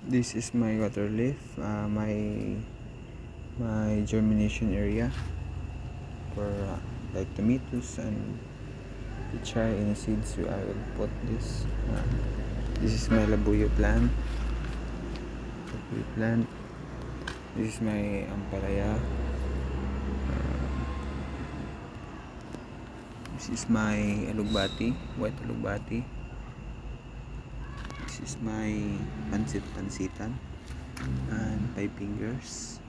This is my water leaf, my germination area for like tomatoes and pichay in seeds. So I will put this. This is my labuyo plant. This is my ampalaya. This is my alugbati, white alugbati. This is my pansitan and 5 fingers.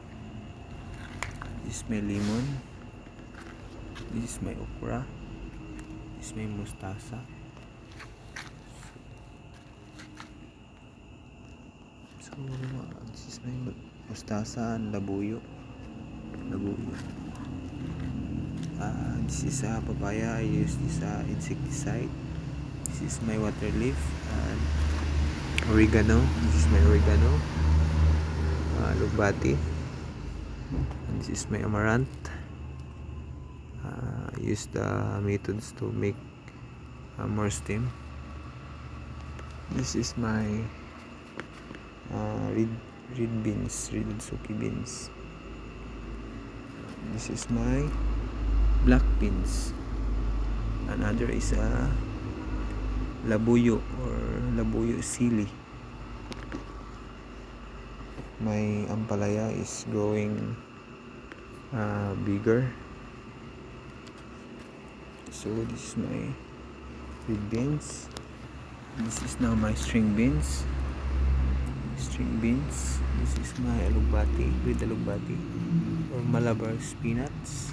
This is my lemon. This is my okra. This is my mustasa. So this is my mustasa and labuyo. This is papaya. I use this insecticide. This is my water leaf and oregano. This is my oregano. Lugbati. And this is my amaranth. Use the methods to make more steam. This is my red beans, red suki beans. This is my black beans. Another is labuyo or labuyo sili. My ampalaya is growing bigger. So this is my red beans. This is now my string beans. This is my alugbati, red alugbati or Malabar peanuts.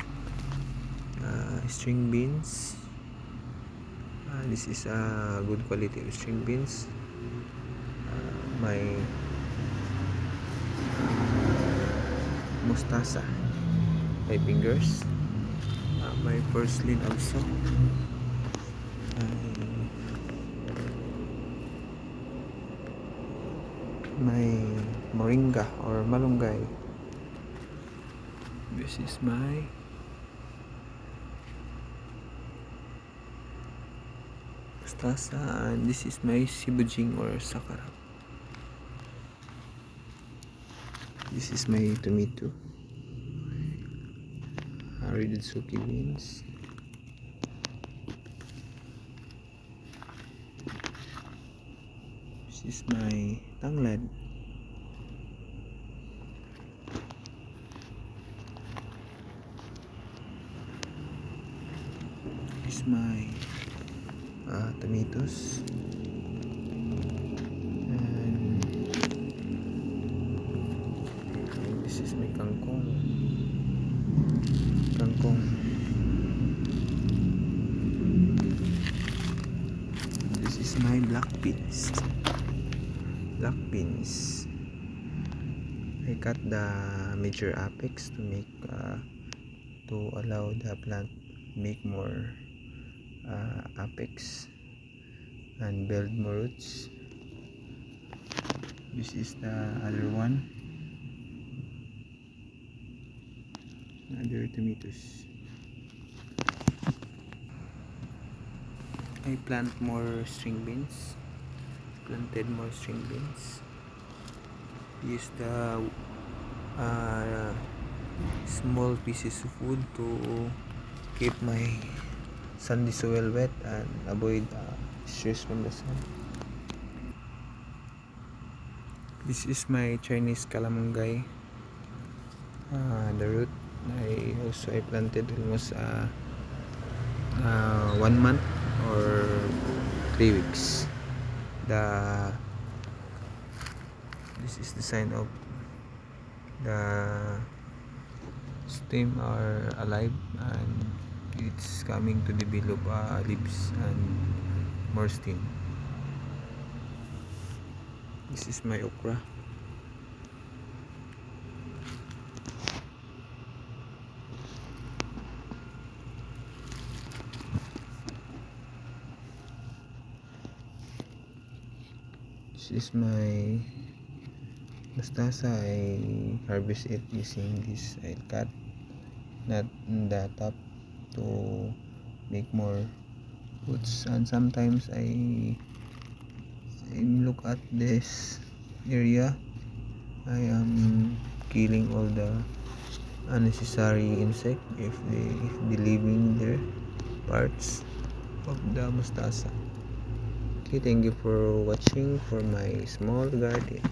String beans. This is a good quality of string beans. My mustasa, 5 fingers. My purslane also. My moringa or malunggay. This is my mustasa and this is my sibujing or sakarap. This is my tomato. Red suki beans. This is my tanglad. This is my tomatoes. And this is my kangkong. This is my black beans. I cut the major apex to make to allow the plant make more apex and build more roots. This is the other one. Other tomatoes. I planted more string beans. Use the small pieces of wood to keep my sandy soil wet and avoid stress from the sun. This is my Chinese calamanggay. The root I planted almost 1 month or 3 weeks. This is the sign of the stem are alive and it's coming to develop leaves and more stem. This is my okra. This is my mustasa. I harvest it using this. I cut not in the top to make more roots, and sometimes I look at this area. I am killing all the unnecessary insect if they leaving their parts of the mustasa. Okay, thank you for watching for my small garden.